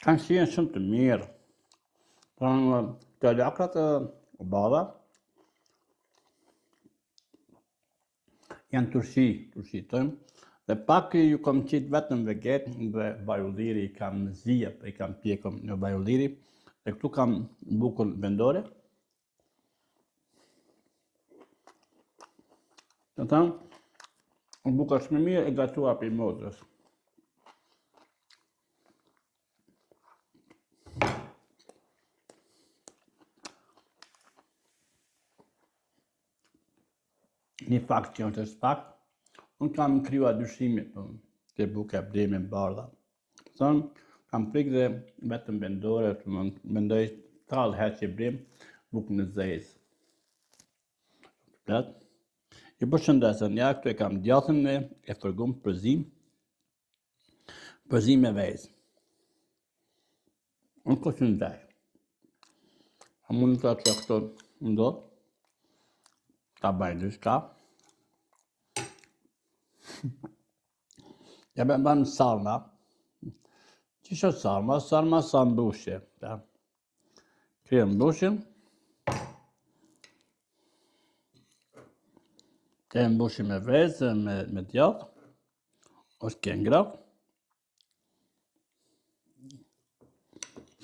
Kanë shijen shumë të mirë. Të lakrat e balla janë turshi tëmë. Dhe pak ju kom qitë vetëm veget dhe vajulliri i kam në zija, i kam pjekom në vajulliri. Dhe këtu kam bukën vendore. Të thamë, buka shumë mirë e gatuar për motrës. Një fakt që është pak, unë kam kryuar dyshime për të buka breme bardha. Thonë, kam prikë dhe vetëm vendore, të mendoj talë herë që brem bukën në zezë. Ju përshëndesën, ja këtu e kam djathën e fërgum përzim me vezë. Unë këtë në ndaj. A mund të që këto ndodhë, ta bajnë dy shka. Ja banë sarma. Qështë sarma? Sarma sa mbushje. Kryen mbushjen. Ke mbushje me vezë, me djathë. Është kengra.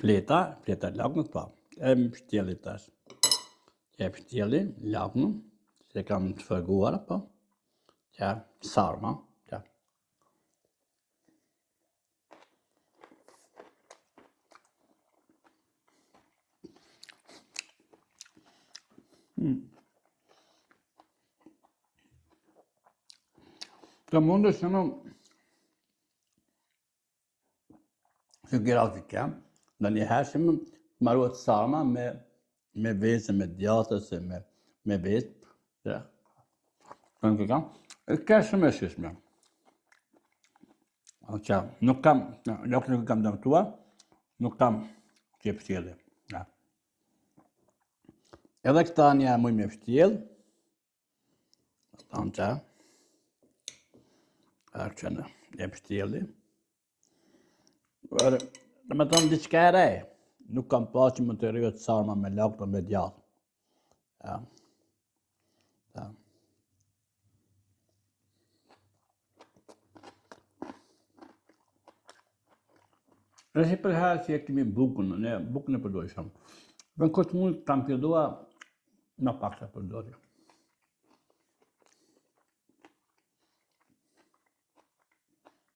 Fleta laknët pa. E më pështjeli tash. E pështjeli, laknën. Se kam të fërguar, po. Që sarma. Të mundës që në gjërat që kem, dhe një herë që më maruat sarma me vezë, me djatës, me vezë. E ka shumë e shishme. Nuk kam, lokë nuk kam dëmtuar, nuk kam që pështjeli. Edhe këta një muj me pështjel. Tanë që. Që në e pështjeli. Në me tonë diçka e rej. Nuk kam pas që më të rrët sarma me lakë me djathë. Dhe si për herë që e kemi bukën e përdojshëm. Në këtë mund të kam pjerdua, në pak të përdojshëm.